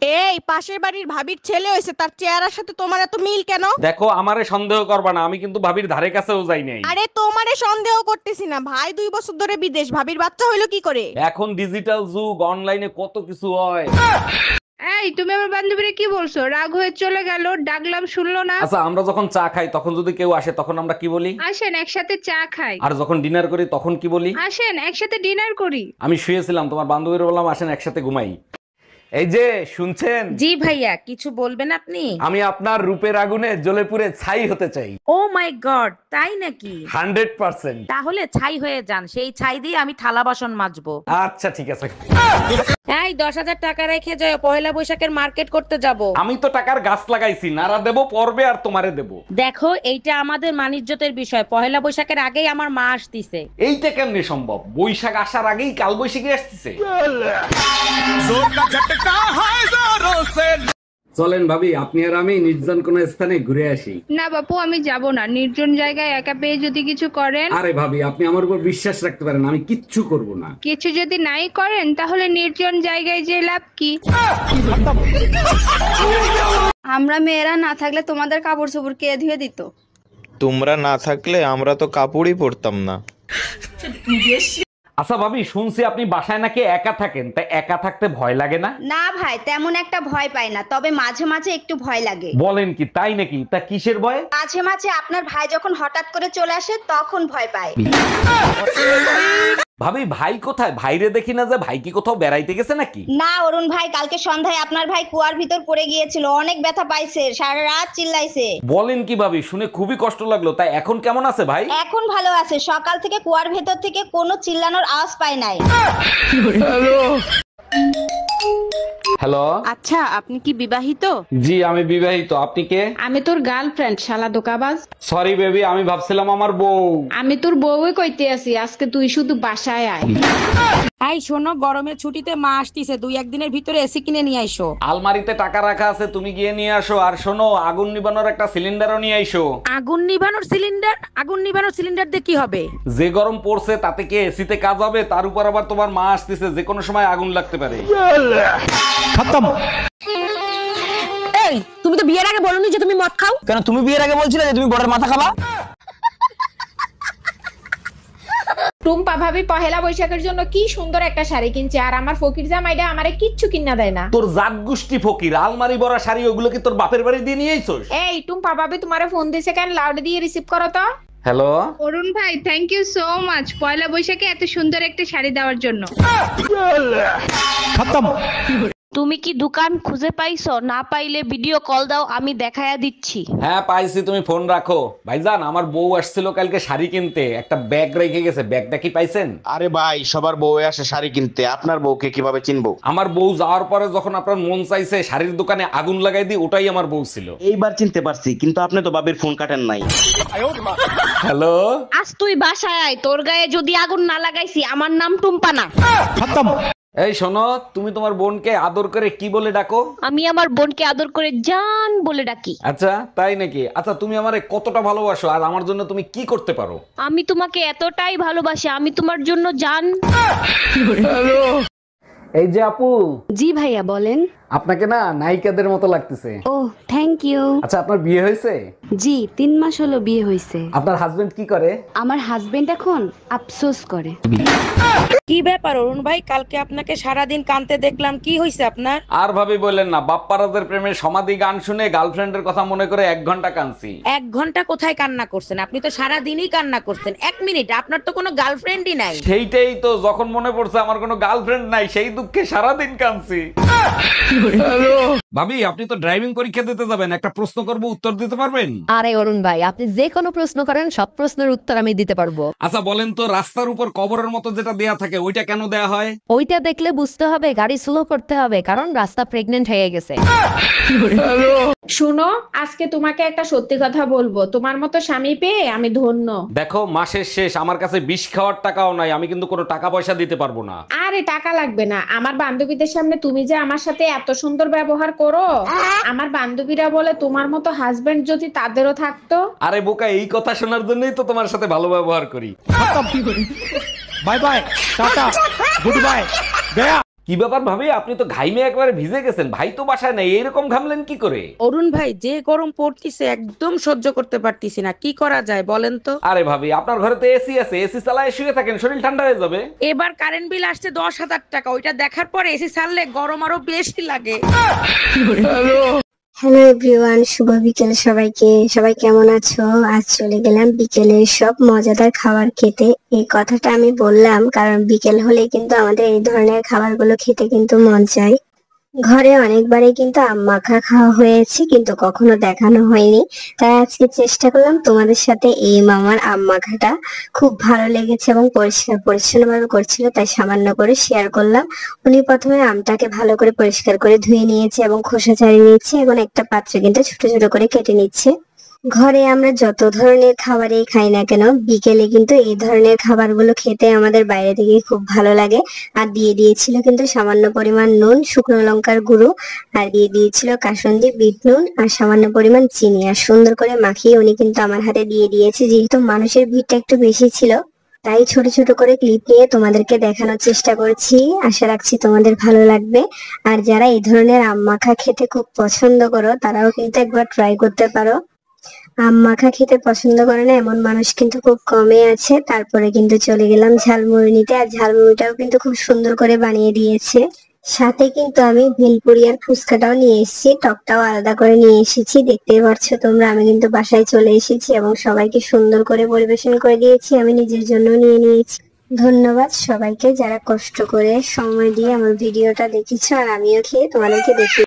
এই পাশের বাড়ির ভাবির ছেলে হয়েছে, তার চেহারার সাথে তোমার এত মিল কেন? দেখো, আমারে সন্দেহ করবা না, আমি কিন্তু ভাবির ধারে কাছেও যাই নাই। আরে তোমারে সন্দেহ করতেছি না, ভাই 2 বছর ধরে বিদেশ, ভাবির বাচ্চা হইলো কি করে? এখন ডিজিটাল যুগ, অনলাইনে কত কিছু হয়। এই তুমি আমার বান্ধবীরে কি বলছো? রাগ হয়ে চলে গেল, ডাকলাম শুনলো না। আচ্ছা, আমরা যখন চা খাই তখন যদি কেউ আসে তখন আমরা কি বলি? আসেন একসাথে চা খাই। আর যখন ডিনার করি তখন কি বলি? আসেন একসাথে ডিনার করি। আমি শুয়েছিলাম, তোমার বান্ধবীর বললাম আসেন একসাথে ঘুমাই। এই যে শুনছেন, জি ভাইয়া, কিছু বলবেন আপনি? আমি আপনার রূপের আগুনে জ্বলে পুড়ে ছাই হতে চাই। ও মাই গড, তাই নাকি? 100%। তাহলে ছাই হয়ে যান, সেই ছাই দিয়ে আমি থালা বাসন মাজবো। আচ্ছা ঠিক আছে। এই 10,000 টাকা রেখে যাও, পয়লা বৈশাখের মার্কেট করতে যাব। আমি তো টাকার গাছ লাগাইছি, নারা দেবো পর্বে আর তোমারে দেবো। দেখো, এইটা আমাদের মানিজ্যতের বিষয়, পয়লা বৈশাখের আগেই আমার মা আসতিছে। এইটা কেমনে সম্ভব? বৈশাখ আসার আগেই কাল বৈশাখী আসতেছে। চলেন ভাবি, আপনি আর আমি নির্জন কোন স্থানে ঘুরে আসি। না বাপু, আমি যাব না। নির্জন জায়গায় একা পেয়ে যদি কিছু করেন। আরে ভাবি, আপনি আমার উপর বিশ্বাস রাখতে পারেন, আমি কিচ্ছু করব না। কিছু যদি নাই করেন তাহলে নির্জন জায়গায় যে লাভ কি? আমরা মেয়েরা না থাকলে তোমাদের কাপড় চোপড় কে ধুয়ে দিত? তোমরা না থাকলে আমরা তো কাপড়ই পরতাম না। আচ্ছা ভাবি, শুনছি আপনি বাসায় নাকি একা থাকেন, তাই একা থাকতে ভয় লাগে না? না ভাই, তেমন একটা ভয় পাই না, তবে মাঝে মাঝে একটু ভয় লাগে। বলেন কি, তাই নাকি? তা কিসের ভয়? মাঝে মাঝে আপনার ভাই যখন হঠাৎ করে চলে আসে তখন ভয় পায়। ভাবি, ভাই কোথায়? ভাইরে দেখি না যে, ভাই কি কোথাও বেড়াইতে গেছে নাকি? না অরুণ ভাই, কালকে সন্ধ্যায় আপনার ভাই কুয়ার ভিতর পড়ে গিয়েছিল, অনেক ব্যথা পাইছে, সারা রাত চিল্লাইছে। বলেন কি ভাবি, শুনে খুবই কষ্ট লাগলো। তাই এখন কেমন আছে ভাই? এখন ভালো আছে, সকাল থেকে কুয়ার ভেতর থেকে কোনো চিল্লানোর আওয়াজ পাই নাই। হ্যালো। আচ্ছা, আপনি কি বিবাহিত? জি আমি বিবাহিত। আপনি কে? আমি তোর গার্লফ্রেন্ড, শালা দোকাবাজ। সরি বেবি, আমি ভাবছিলাম আমার বউ। আমি তোর বউই কইতে আছি, আজকে তুই শুধু বাসায় আয়। এই শোনো, গরমের ছুটিতে মা আসতিছে, 2-1 দিনের ভিতরে এসি কিনে নিয়ে আইসো। আলমারিতে টাকা রাখা আছে, তুমি গিয়ে নিয়ে আসো। আর শোনো, আগুন নিবানোর একটা সিলিন্ডারও নিয়ে আইসো। আগুন নিভানোর সিলিন্ডার? আগুন নিভানোর সিলিন্ডার দিয়ে কি হবে? যে গরম পড়ছে তাতে কি এসিতে কাজ হবে? তার উপর আবার তোমার মা আসতেছে, যে কোনো সময় আগুন লাগতে পারে। এই তুমি তো বিয়ের আগে বলনি যে তুমি মদ খাও। কেন, তুমি বিয়ের আগে বলছিলে যে তুমি বড়ের মাথা খাবা? টুম্পা ভাবি পহেলা বৈশাখের জন্য কি সুন্দর একটা শাড়ি কিনছে, আর আমার ফকির জামাইটা আমারে কিচ্ছু কিনা দেয় না। তোর জাত গোষ্ঠী ফকির, আলমারি ভরা শাড়ি ওগুলো কি তোর বাপের বাড়ি দিয়ে নিয়ে আইছস? এই টুম্পা ভাবি তোমারে ফোন দিছে কেন? লাউড দিয়ে রিসিভ করো তো। হ্যালো। অরুণ ভাই, থ্যাংক ইউ সো মাচ পয়লা বৈশাখে এত সুন্দর একটা শাড়ি দেওয়ার জন্য। তুমি কি দোকান খুঁজে পাইছো? না পাইলে ভিডিও কল দাও, আমি দেখায়া দিচ্ছি। হ্যাঁ পাইছি, তুমি ফোন রাখো। ভাইজান, আমার বউ আসছিল কালকে শাড়ি কিনতে, একটা ব্যাগ রেখে গেছে, ব্যাগটা কি পাইছেন? আরে ভাই, সবার বউ আসে শাড়ি কিনতে, আপনার বউকে কিভাবে চিনবো? আমার বউ যাওয়ার পরে যখন আপনার মন চাইছে শাড়ির দোকানে আগুন লাগাই দিই, ওটাই আমার বউ ছিল। এইবার চিনতে পারছি, কিন্তু আপনি তো বাবির ফোন কাটেন নাই। হ্যালো। আজ তুই বাসায় আয়, তোর গায়ে যদি আগুন না লাগাইছি, আমার নাম টুম্পা না। এই শোনো, তুমি তোমার বোনকে আদর করে কি বলে ডাকো? আমি আমার বোনকে আদর করে জান বলে ডাকি। আচ্ছা তাই নাকি? আচ্ছা, তুমি আমারে কতটা ভালোবাসো আর আমার জন্য তুমি কি করতে পারো? আমি তোমাকে এতটাই ভালোবাসি, আমি তোমার জন্য জান। এই যে আপু। জি ভাইয়া বলেন। আপনাকে না নায়িকাদের মতো লাগতেছে। ও থ্যাংক ইউ। আচ্ছা, আপনার বিয়ে হয়েছে? জি 3 মাস হলো বিয়ে হয়েছে। আপনার হাজবেন্ড কি করে? আমার হাজবেন্ড এখন আফসোস করে। কি ব্যাপার অরুণ ভাই, কালকে আপনাকে সারাদিন কাঁদতে দেখলাম, কি হয়েছে আপনার? আর ভাবি বললেন না, বাপ্পারাজের প্রেমের সমাধি গান শুনে গার্লফ্রেন্ডের কথা মনে করে 1 ঘন্টা কাঁদছি। 1 ঘন্টা কোথায় কান্না করছেন? আপনি তো সারাদিনই কান্না করছেন। 1 মিনিট, আপনার তো কোনো গার্লফ্রেন্ডই নাই। সেইটাই তো, যখন মনে পড়ছে আমার কোনো গার্লফ্রেন্ড নাই, সেই দুঃখে সারাদিন কাঁদছি। ভাবি, আপনি তো ড্রাইভিং পরীক্ষা দিতে যাবেন, একটা প্রশ্ন করব, উত্তর দিতে পারবেন? আরে অরুণ ভাই, আপনি যে কোনো প্রশ্ন করেন, সব প্রশ্নের উত্তর আমি দিতে পারবো। আচ্ছা বলেন তো, রাস্তার উপর কবরের মতো যেটা দেয়া থাকে ওইটা কেন দেয়া হয়? ওইটা দেখলে বুঝতে হবে গাড়ি স্লো করতে হবে, কারণ রাস্তা প্রেগনেন্ট হয়ে গেছে। শোনো, আজকে তোমাকে একটা সত্যি কথা বলবো, তোমার মতো স্বামী পেয়ে আমি ধন্য। দেখো, মাসের শেষ, আমার কাছে বিষ খাওয়ার টাকাও নাই, আমি কিন্তু কোনো টাকা পয়সা দিতে পারবো না। আরে টাকা লাগবে না, আমার বান্ধবীদের সামনে তুমি যে আমার সাথে এত সুন্দর ব্যবহার করো, আমার বান্ধবীরা বলে তোমার মতো হাজবেন্ড যদি তাদেরও থাকতো। আরে বোকা, এই কথা শোনার জন্যই তো তোমার সাথে ভালো ব্যবহার করি। Bye bye, tata, good bye, Gaya. কি ব্যাপার ভাবি, আপনি তো ঘাইমে একবারে ভিজে গেছেন, ভাই তো বাসায় নাই, এরকম ঘামলেন কি করে? অরুণ ভাই, যে গরম পড়তিছে একদম সহ্য করতে পারতিছি না, কি করা যায় বলেন তো? আরে ভাবি, আপনার ঘরে তো এসি আছে, এসি চালায় শুয়ে থাকেন, শরীর ঠান্ডা হয়ে যাবে। এবার কারেন্ট বিল আসছে 10,000 টাকা, ওইটা দেখার পরে এসি ছাড়লে গরম আরো বেশি লাগে। হ্যালো এভরিওয়ান, শুভ বিকেল সবাইকে। সবাই কেমন আছো? আজ চলে গেলাম বিকেলের সব মজাদার খাবার খেতে। এই কথাটা আমি বললাম কারণ বিকেল হলে কিন্তু আমাদের এই ধরনের খাবারগুলো খেতে কিন্তু মন চায়। ঘরে অনেকবারই কিন্তু আম মাখা খাওয়া হয়েছে, কিন্তু কখনো দেখানো হয়নি, তাই আজকে চেষ্টা করলাম তোমাদের সাথে। এই মামার আম মাখাটা খুব ভালো লেগেছে এবং পরিষ্কার পরিচ্ছন্ন ভাবে করছিল, তাই সামান্য করে শেয়ার করলাম। উনি প্রথমে আমটাকে ভালো করে পরিষ্কার করে ধুয়ে নিয়েছে এবং খোসা ছাড়িয়ে নিচ্ছে, এবং একটা পাত্রে কিন্তু ছোট ছোট করে কেটে নিচ্ছে। ঘরে আমরা যত ধরনের খাবারই খাই না কেন, বিকেলে কিন্তু এই ধরনের খাবারগুলো খেতে আমাদের বাইরে থেকে খুব ভালো লাগে। আর দিয়ে দিয়েছিল কিন্তু সামান্য পরিমাণ নুন, শুকনো লঙ্কার গুঁড়ো, আর দিয়ে দিয়েছিল কাসুন্দি বিট নুন, আর সামান্য পরিমাণ চিনি। আর সুন্দর করে মাখিয়ে উনি কিন্তু আমার হাতে দিয়ে দিয়েছে। যেহেতু মানুষের ভিড়টা একটু বেশি ছিল, তাই ছোট ছোট করে ক্লিপ নিয়ে তোমাদেরকে দেখানোর চেষ্টা করছি। আশা রাখছি তোমাদের ভালো লাগবে। আর যারা এই ধরনের আম মাখা খেতে খুব পছন্দ করো, তারাও কিন্তু একবার ট্রাই করতে পারো। আম মাখা খেতে পছন্দ করে না এমন মানুষ কিন্তু খুব কমই আছে। তারপরে কিন্তু চলে গেলাম ঝালমুড়ি নিতে, আর ঝালমুড়িটাও কিন্তু খুব সুন্দর করে বানিয়ে দিয়েছে। সাথে কিন্তু আমি ভেলপুরি আর ফুচকাটাও নিয়ে এসেছি, টকটাও আলাদা করে নিয়ে এসেছি। দেখতেই পাচ্ছো তোমরা, আমি কিন্তু বাসায় চলে এসেছি এবং সবাইকে সুন্দর করে পরিবেশন করে দিয়েছি। আমি নিজের জন্য নিয়ে নিয়েছি। ধন্যবাদ সবাইকে যারা কষ্ট করে সময় দিয়ে আমার ভিডিওটা দেখেছো, আর আমিও খেয়ে তোমাদেরকে দেখি।